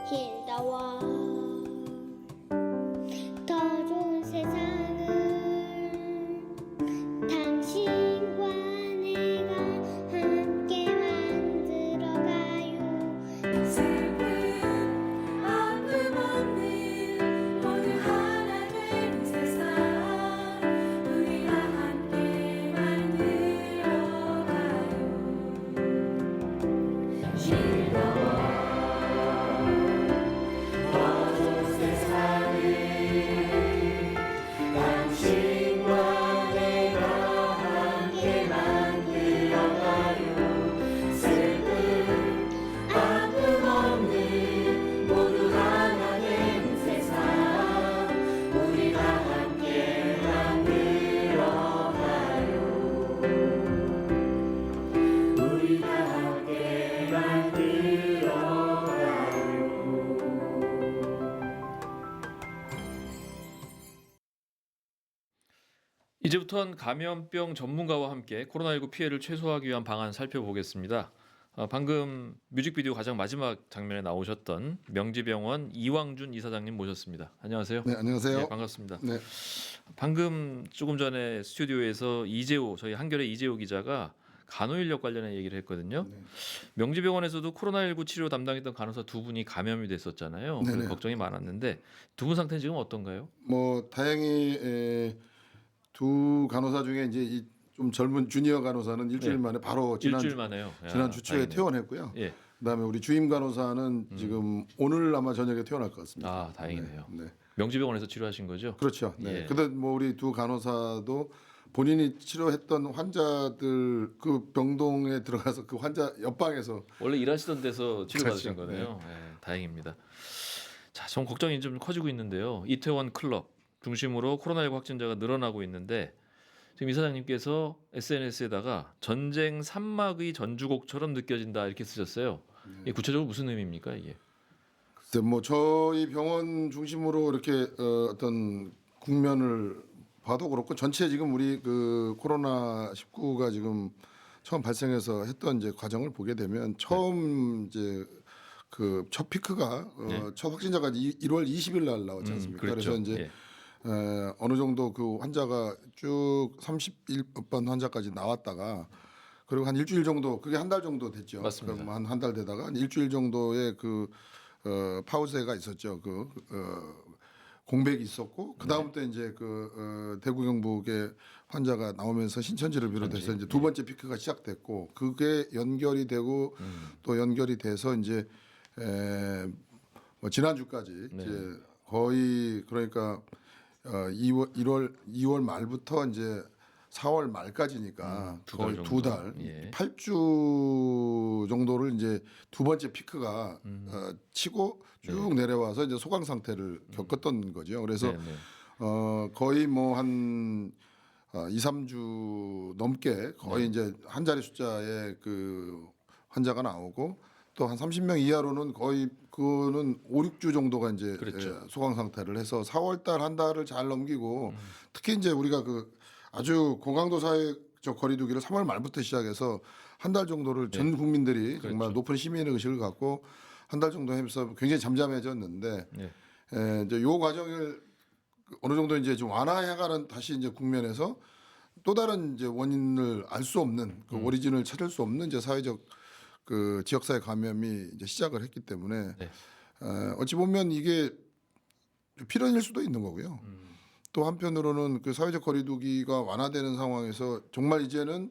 Heal the world. 더 좋은 세상을 당신과 내가 함께 만들어가요. 슬픈 아픔 없는 모두 하나 되는 세상 우리가 함께 만들어가요. 이제부터는 감염병 전문가와 함께 코로나19 피해를 최소화하기 위한 방안 살펴보겠습니다. 방금 뮤직비디오 가장 마지막 장면에 나오셨던 명지병원 이왕준 이사장님 모셨습니다. 안녕하세요. 네, 안녕하세요. 네, 반갑습니다. 네, 방금 조금 전에 스튜디오에서 이재호, 저희 한겨레 이재호 기자가 간호인력 관련해 얘기를 했거든요. 네. 명지병원에서도 코로나19 치료 담당했던 간호사 두 분이 감염이 됐었잖아요. 네네. 그래서 걱정이 많았는데 두 분 상태는 지금 어떤가요? 뭐 다행히 두 간호사 중에 이제 이 좀 젊은 주니어 간호사는 일주일 네. 만에 바로 일주일 만에요. 지난 주 초에 다행이네요. 퇴원했고요. 예. 그다음에 우리 주임 간호사는 지금 오늘 아마 저녁에 퇴원할 것 같습니다. 아, 다행이네요. 네, 네. 명지병원에서 치료하신 거죠? 그렇죠. 네. 예. 근데 뭐 우리 두 간호사도 본인이 치료했던 환자들 그 병동에 들어가서 그 환자 옆방에서 원래 일하시던 데서 치료받으신 그렇죠. 거네요. 네, 다행입니다. 자, 전 걱정이 좀 커지고 있는데요. 이태원 클럽 중심으로 코로나19 확진자가 늘어나고 있는데 지금 이사장님께서 SNS에다가 전쟁 산막의 전주곡처럼 느껴진다 이렇게 쓰셨어요. 이게 구체적으로 무슨 의미입니까 이게? 글쎄 뭐 저희 병원 중심으로 이렇게 어떤 국면을 봐도 그렇고 전체 지금 우리 그 코로나 19가 지금 처음 발생해서 했던 이제 과정을 보게 되면 처음 이제 그 첫 피크가 첫 확진자가 1월 20일 날 나왔지 않습니까? 그렇죠. 그래서 이제 예. 어느 정도 그 환자가 쭉 31번 환자까지 나왔다가 그리고 한 일주일 정도 그게 한 달 정도 됐죠. 맞습니다. 한 달 되다가 한 일주일 정도의 그 파우세가 있었죠. 공백이 있었고 그 다음부터 이제 대구 경북의 환자가 나오면서 신천지를 비롯해서 이제 두 번째 피크가 시작됐고 그게 연결이 되고 또 연결이 돼서 이제 뭐 지난주까지 이제 거의 그러니까 2월 말부터 이제 4월 말까지니까 거의 두 달, 예. 8주 정도를 이제 두 번째 피크가 치고 쭉 내려와서 이제 소강 상태를 겪었던 거죠. 그래서 네네. 거의 뭐 한 2, 3주 넘게 거의 이제 한 자리 숫자의 그 환자가 나오고 또 한 30명 이하로는 거의 그거는 5, 6주 정도가 이제 그렇죠. 소강 상태를 해서 4월 달 한 달을 잘 넘기고 특히 이제 우리가 그 아주 고강도 사회적 거리두기를 3월 말부터 시작해서 한 달 정도를 전 국민들이 정말 높은 시민의 의식을 갖고 한 달 정도 하면서 굉장히 잠잠해졌는데 네. 이제 요 과정을 어느 정도 이제 좀 완화해가는 다시 이제 국면에서 또 다른 이제 원인을 알 수 없는 그 오리진을 찾을 수 없는 이제 사회적 그 지역사회 감염이 이제 시작을 했기 때문에 네. 어찌 보면 이게 필연일 수도 있는 거고요. 또 한편으로는 그 사회적 거리두기가 완화되는 상황에서 정말 이제는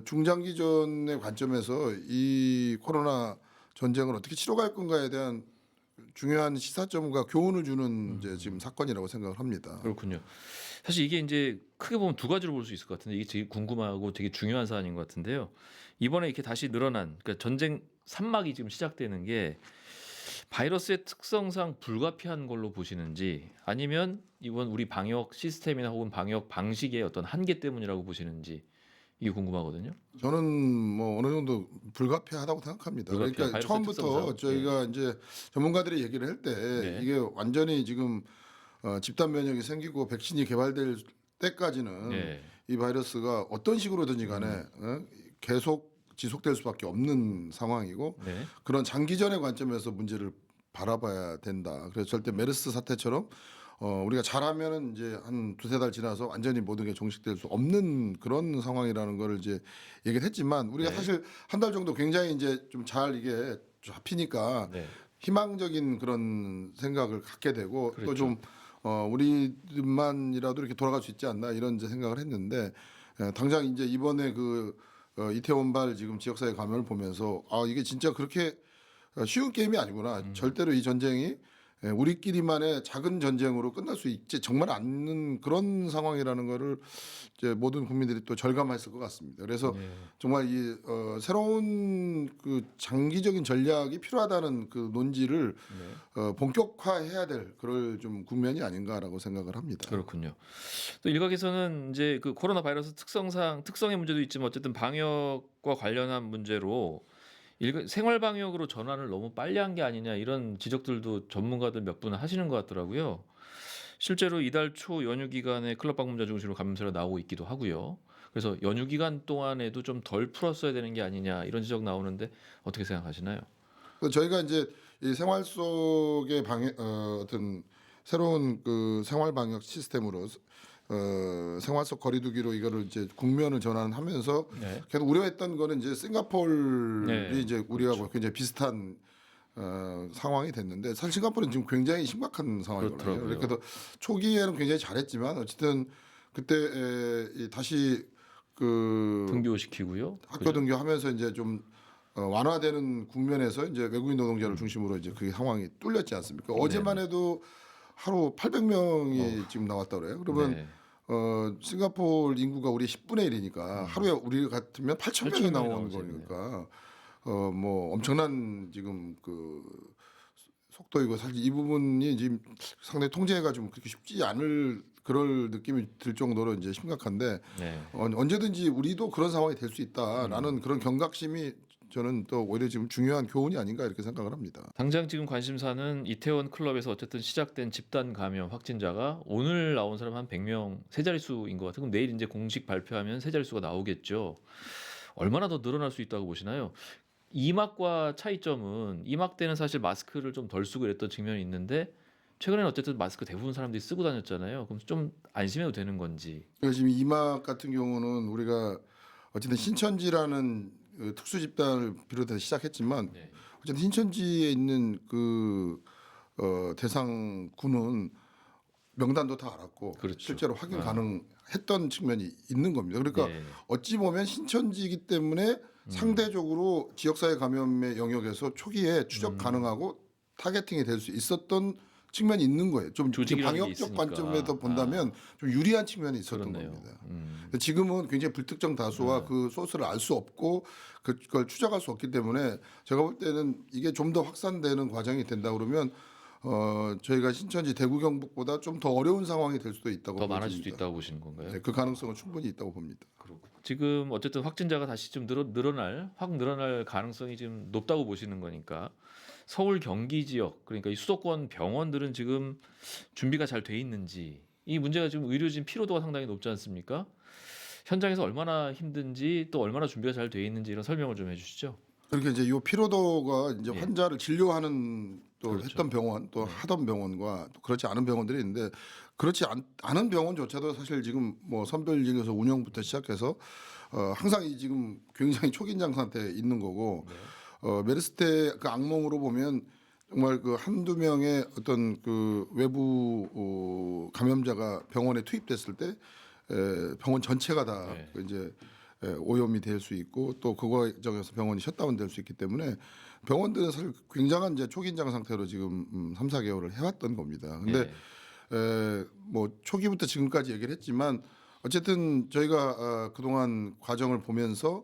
중장기전의 관점에서 이 코로나 전쟁을 어떻게 치러갈 건가에 대한 중요한 시사점과 교훈을 주는 이제 지금 사건이라고 생각을 합니다. 그렇군요. 사실 이게 이제 크게 보면 두 가지로 볼 수 있을 것 같은데 이게 되게 궁금하고 되게 중요한 사안인 것 같은데요. 이번에 이렇게 다시 늘어난 그러니까 전쟁 산막이 지금 시작되는 게 바이러스의 특성상 불가피한 걸로 보시는지 아니면 이번 우리 방역 시스템이나 혹은 방역 방식의 어떤 한계 때문이라고 보시는지 이게 궁금하거든요. 저는 뭐 어느 정도 불가피하다고 생각합니다. 불가피한 그러니까 바이러스 처음부터 특성상. 저희가 이제 전문가들이 얘기를 할 때 네. 이게 완전히 지금 집단 면역이 생기고 백신이 개발될 때까지는 네. 이 바이러스가 어떤 식으로든지 간에 계속 지속될 수밖에 없는 상황이고 네. 그런 장기전의 관점에서 문제를 바라봐야 된다. 그래서 절대 메르스 사태처럼 우리가 잘하면은 이제 한 두세 달 지나서 완전히 모든 게 종식될 수 없는 그런 상황이라는 거를 이제 얘기를 했지만 우리가 네. 사실 한 달 정도 굉장히 이제 좀 잘 이게 잡히니까 네. 희망적인 그런 생각을 갖게 되고 그렇죠. 또 좀 우리만이라도 이렇게 돌아갈 수 있지 않나 이런 이제 생각을 했는데 당장 이제 이번에 그 이태원발 지금 지역사회 감염을 보면서 아 이게 진짜 그렇게 쉬운 게임이 아니구나. 절대로 이 전쟁이 우리끼리만의 작은 전쟁으로 끝날 수 있지 정말 않는 그런 상황이라는 거를 이제 모든 국민들이 또 절감했을 것 같습니다. 그래서 네. 정말 이 새로운 그 장기적인 전략이 필요하다는 그 논지를 본격화해야 될 그럴 좀 국면이 아닌가라고 생각을 합니다. 그렇군요. 또 일각에서는 이제 그 코로나 바이러스 특성의 문제도 있지만 어쨌든 방역과 관련한 문제로 생활 방역으로 전환을 너무 빨리 한 게 아니냐 이런 지적들도 전문가들 몇 분 하시는 것 같더라고요. 실제로 이달 초 연휴 기간에 클럽 방문자 중심으로 감염세가 나오고 있기도 하고요. 그래서 연휴 기간 동안에도 좀 덜 풀었어야 되는 게 아니냐 이런 지적 나오는데 어떻게 생각하시나요? 그래서 저희가 이제 이 생활 속의 어떤 새로운 그 생활 방역 시스템으로 생활 속 거리두기로 이거를 이제 국면을 전환하면서 네. 계속 우려했던 거는 이제 싱가포르이 네, 이제 우리하고 굉장히 비슷한 상황이 됐는데 사실 싱가포르는 지금 굉장히 심각한 상황이거든요. 그렇더라고요. 그래서 초기에는 굉장히 잘했지만 어쨌든 그때 다시 그 등교시키고요. 학교 등교하면서 이제 좀 완화되는 국면에서 이제 외국인 노동자를 중심으로 이제 그 상황이 뚫렸지 않습니까? 어제만 해도 하루 800명이 지금 나왔다 그래요. 그러면 네. 싱가포르 인구가 우리 10분의 1이니까 하루에 우리 같으면 8,000명이 나오는 나오지, 거니까 뭐 엄청난 지금 그 속도이고 사실 이 부분이 지금 상당히 통제가 좀 그렇게 쉽지 않을 그럴 느낌이 들 정도로 이제 심각한데 네. 언제든지 우리도 그런 상황이 될 수 있다라는 그런 경각심이 저는 또 오히려 지금 중요한 교훈이 아닌가 이렇게 생각을 합니다. 당장 지금 관심사는 이태원 클럽에서 어쨌든 시작된 집단 감염 확진자가 오늘 나온 사람 한 100명 세 자릿수인 것 같아요. 그럼 내일 이제 공식 발표하면 세 자릿수가 나오겠죠. 얼마나 더 늘어날 수 있다고 보시나요? 2막과 차이점은 2막 때는 사실 마스크를 좀 덜 쓰고 이랬던 측면이 있는데 최근에는 어쨌든 마스크 대부분 사람들이 쓰고 다녔잖아요. 그럼 좀 안심해도 되는 건지. 그래서 지금 이막 같은 경우는 우리가 어쨌든 신천지라는 특수 집단을 비롯해서 시작했지만 네. 어쨌든 신천지에 있는 그 대상군은 명단도 다 알았고 그렇죠. 실제로 확인 가능했던 측면이 있는 겁니다. 그러니까 네. 어찌 보면 신천지이기 때문에 상대적으로 지역사회 감염의 영역에서 초기에 추적 가능하고 타겟팅이 될 수 있었던 측면이 있는 거예요. 좀 조직이라는 게 방역적 있으니까. 관점에서 본다면 좀 유리한 측면이 있었던 그렇네요. 겁니다. 지금은 굉장히 불특정 다수와 그 소스를 알 수 없고 그걸 추적할 수 없기 때문에 제가 볼 때는 이게 좀 더 확산되는 과정이 된다 그러면 저희가 신천지 대구 경북보다 좀 더 어려운 상황이 될 수도 있다고 더 많아질 수도 보여집니다. 있다고 보시는 건가요? 네, 그 가능성은 충분히 있다고 봅니다. 지금 어쨌든 확진자가 다시 좀 확 늘어날 가능성이 지금 높다고 보시는 거니까 서울 경기 지역 그러니까 이 수도권 병원들은 지금 준비가 잘 돼 있는지 이 문제가 지금 의료진 피로도가 상당히 높지 않습니까? 현장에서 얼마나 힘든지 또 얼마나 준비가 잘 돼 있는지 이런 설명을 좀 해주시죠. 그렇게 이제 이 피로도가 이제 예. 환자를 진료하는 또 그렇죠. 했던 병원 또 하던 병원과 또 그렇지 않은 병원들이 있는데 그렇지 않은 병원조차도 사실 지금 뭐 선별진료소 운영부터 시작해서 항상 이 지금 굉장히 초긴장 상태에 있는 거고 메르스 때 그 악몽으로 보면 정말 그 한두 명의 어떤 그 외부 감염자가 병원에 투입됐을 때 병원 전체가 다 네. 이제 오염이 될 수 있고 또 그 과정에서 병원이 셧다운 될 수 있기 때문에 병원들은 사실 굉장한 이제 초긴장 상태로 지금 3, 4개월을 해왔던 겁니다. 근데 뭐 초기부터 지금까지 얘기를 했지만 어쨌든 저희가 그동안 과정을 보면서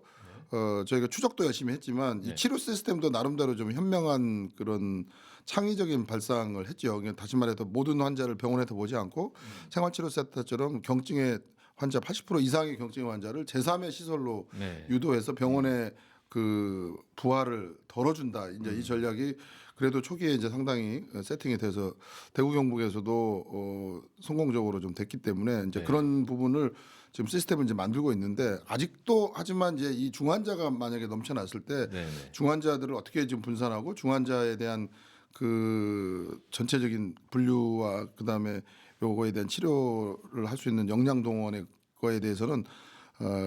저희가 추적도 열심히 했지만 이 치료 시스템도 나름대로 좀 현명한 그런 창의적인 발상을 했죠. 그냥 다시 말해서 모든 환자를 병원에서 보지 않고 생활치료센터처럼 경증의 환자 80% 이상의 경증의 환자를 제3의 시설로 네. 유도해서 병원에 그 부하를 덜어준다. 이제 이 전략이 그래도 초기에 이제 상당히 세팅이 돼서 대구 경북에서도 성공적으로 좀 됐기 때문에 이제 네. 그런 부분을 지금 시스템을 이제 만들고 있는데 아직도 하지만 이제 이 중환자가 만약에 넘쳐났을 때 네. 중환자들을 어떻게 지금 분산하고 중환자에 대한 그 전체적인 분류와 그다음에 요거에 대한 치료를 할 수 있는 역량 동원의 거에 대해서는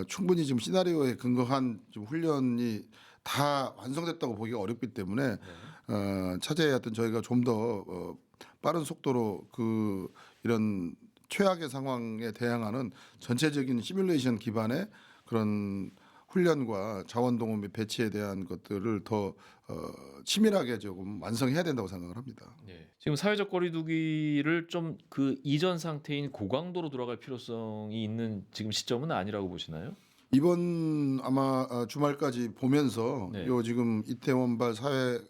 충분히 지금 시나리오에 근거한 좀 훈련이 다 완성됐다고 보기가 어렵기 때문에 차제에 하여튼 저희가 좀 더 빠른 속도로 그 이런 최악의 상황에 대항하는 전체적인 시뮬레이션 기반의 그런 훈련과 자원동원 및 배치에 대한 것들을 더 치밀하게 조금 완성해야 된다고 생각을 합니다. 예. 지금 사회적 거리두기를 좀 그 이전 상태인 고강도로 돌아갈 필요성이 있는 지금 시점은 아니라고 보시나요? 이번 아마 주말까지 보면서 네. 요 지금 이태원발 사회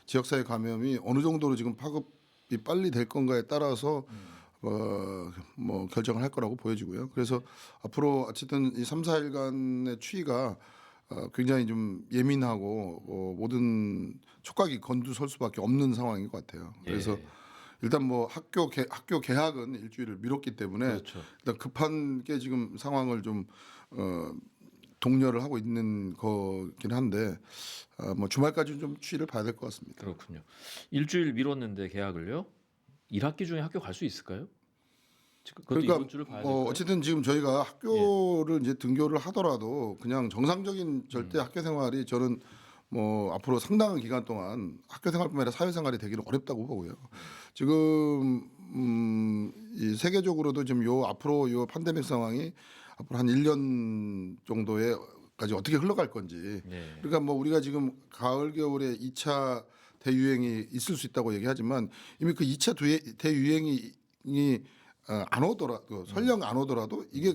지역사회 감염이 어느 정도로 지금 파급이 빨리 될 건가에 따라서 뭐 결정을 할 거라고 보여지고요. 그래서 앞으로 어쨌든 이 3, 4일간의 추이가 굉장히 좀 예민하고 모든 촉각이 곤두설 수밖에 없는 상황인 것 같아요. 그래서 예. 일단 뭐 학교 개학은 일주일을 미뤘기 때문에 그렇죠. 일단 급한 게 지금 상황을 좀 독려를 하고 있는 거긴 한데 뭐 주말까지 좀 추이를 봐야 될 것 같습니다. 그렇군요. 일주일 미뤘는데 개학을요? 1학기 중에 학교 갈 수 있을까요? 그것도 그러니까 이번 주를 봐야 될까요? 어쨌든 지금 저희가 학교를 이제 등교를 하더라도 그냥 정상적인 절대 학교 생활이 저는 뭐 앞으로 상당한 기간 동안 학교 생활뿐만 아니라 사회생활이 되기는 어렵다고 보고요. 지금 이 세계적으로도 지금 요 앞으로 요 팬데믹 상황이 앞으로 한 1년 정도에까지 어떻게 흘러갈 건지. 네. 그러니까 뭐 우리가 지금 가을 겨울에 2차 대유행이 있을 수 있다고 얘기하지만 이미 그 2차 대유행이 안 오더라도 설령 안 오더라도 이게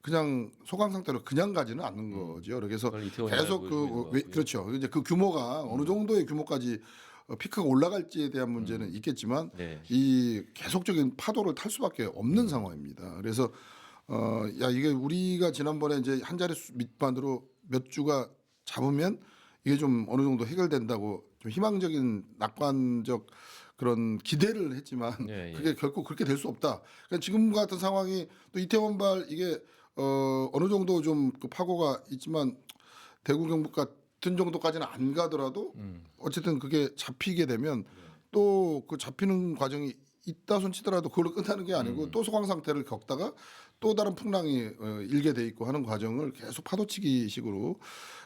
그냥 소강 상태로 그냥 가지는 않는 거죠. 그래서 그걸 이태원이 계속 알고 있는 것 같고요. 그렇죠. 이제 그 규모가 어느 정도의 규모까지 피크가 올라갈지에 대한 문제는 있겠지만 네. 이 계속적인 파도를 탈 수밖에 없는 상황입니다. 그래서 이게 우리가 지난번에 이제 한 자릿수 밑반으로 몇 주가 잡으면 이게 좀 어느 정도 해결된다고 좀 희망적인 낙관적 그런 기대를 했지만 예, 예. 그게 결코 그렇게 될 수 없다. 그러니까 지금 같은 상황이 또 이태원발 이게 어느 정도 좀 그 파고가 있지만 대구 경북 같은 정도까지는 안 가더라도 어쨌든 그게 잡히게 되면 또 그 잡히는 과정이 있다 손치더라도 그걸로 끝나는 게 아니고 또 소강 상태를 겪다가 또 다른 풍랑이 일게 돼 있고 하는 과정을 계속 파도치기식으로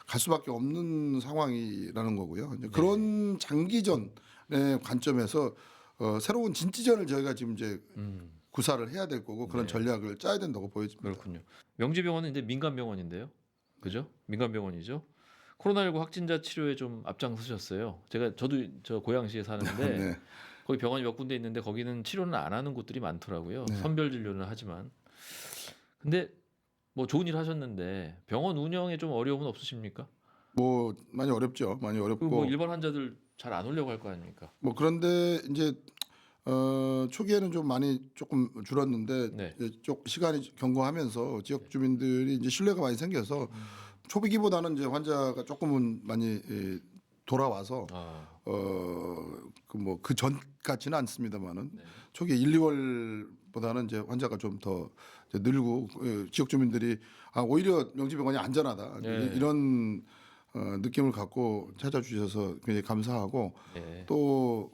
갈 수밖에 없는 상황이라는 거고요. 이제 그런 장기전의 관점에서 새로운 진지전을 저희가 지금 이제 구사를 해야 될 거고 그런 전략을 짜야 된다고 보여집니다. 그렇군요. 명지병원은 이제 민간 병원인데요. 그죠? 민간 병원이죠. 코로나19 확진자 치료에 좀 앞장서셨어요. 저도 저 고양시에 사는데 네. 거기 병원이 몇 군데 있는데 거기는 치료는 안 하는 곳들이 많더라고요. 네. 선별 진료는 하지만. 근데 뭐 좋은 일 하셨는데 병원 운영에 좀 어려움은 없으십니까? 뭐 많이 어렵죠. 많이 그 어렵고 뭐 일반 환자들 잘 안 오려고 할 거 아닙니까? 뭐 그런데 이제 초기에는 좀 많이 조금 줄었는데 네. 이제 시간이 경과하면서 지역 주민들이 이제 신뢰가 많이 생겨서 초기보다는 이제 환자가 조금은 많이 돌아와서 아, 그 뭐 그 전같지는 않습니다만은 네. 초기 1, 2월보다는 이제 환자가 좀 더 늘고 지역 주민들이 오히려 명지병원이 안전하다 네. 이런 느낌을 갖고 찾아주셔서 굉장히 감사하고 네. 또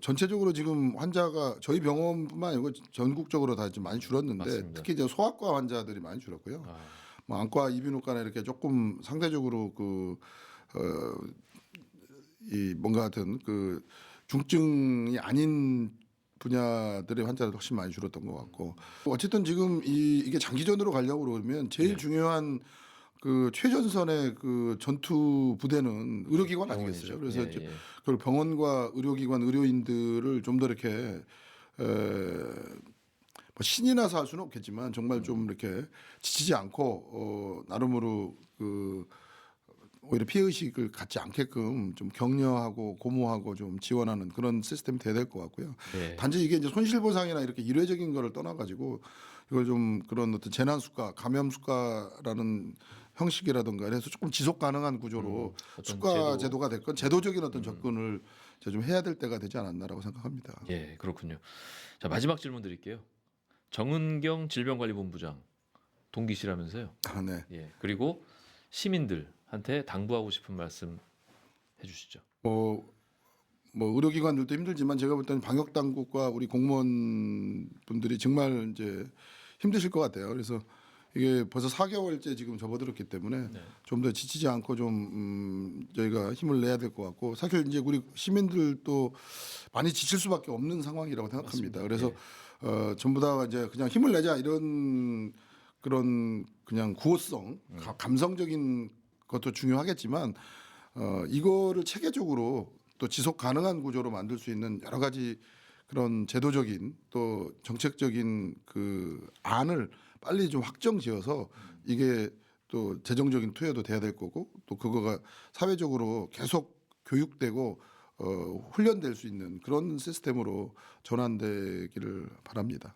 전체적으로 지금 환자가 저희 병원뿐만 아니고 전국적으로 다 좀 많이 줄었는데 맞습니다. 특히 이제 소아과 환자들이 많이 줄었고요. 아, 뭐 안과, 이비인후과나 이렇게 조금 상대적으로 이 뭔가 같은 그 중증이 아닌 분야들의 환자들이 훨씬 많이 줄었던 것 같고 어쨌든 지금 이게 장기전으로 가려고 그러면 제일 중요한 그 최전선의 그 전투 부대는 의료기관 아니겠어요. 그래서 예, 이제 예. 그걸 병원과 의료기관, 의료인들을 좀 더 이렇게 뭐 신이 나서 할 수는 없겠지만 정말 좀 이렇게 지치지 않고 나름으로 그 오히려 피해 의식을 갖지 않게끔 좀 격려하고 고무하고 좀 지원하는 그런 시스템이 돼야 될 것 같고요. 네. 단지 이게 이제 손실보상이나 이렇게 일회적인 거를 떠나가지고 이걸 좀 그런 어떤 재난 수가, 감염 수가라는 형식이라든가 해서 조금 지속 가능한 구조로 어떤 수가 제도가 됐건 제도적인 어떤 접근을 이제 좀 해야 될 때가 되지 않았나라고 생각합니다. 예, 그렇군요. 자, 마지막 질문 드릴게요. 정은경 질병관리본부장 동기시라면서요? 네. 예. 그리고 시민들한테 당부하고 싶은 말씀 해주시죠. 뭐 의료기관들도 힘들지만 제가 볼 때는 방역 당국과 우리 공무원 분들이 정말 이제 힘드실 것 같아요. 그래서 이게 벌써 4개월째 지금 접어들었기 때문에 좀 더 지치지 않고 좀 저희가 힘을 내야 될 것 같고 사실 이제 우리 시민들도 많이 지칠 수밖에 없는 상황이라고 생각합니다. 그래서 전부 다 이제 그냥 힘을 내자 이런 그런 그냥 구호성, 감성적인 것도 중요하겠지만 이거를 체계적으로 또 지속 가능한 구조로 만들 수 있는 여러 가지 그런 제도적인 또 정책적인 그 안을 빨리 좀 확정지어서 이게 또 재정적인 투여도 돼야 될 거고 또 그거가 사회적으로 계속 교육되고 훈련될 수 있는 그런 시스템으로 전환되기를 바랍니다.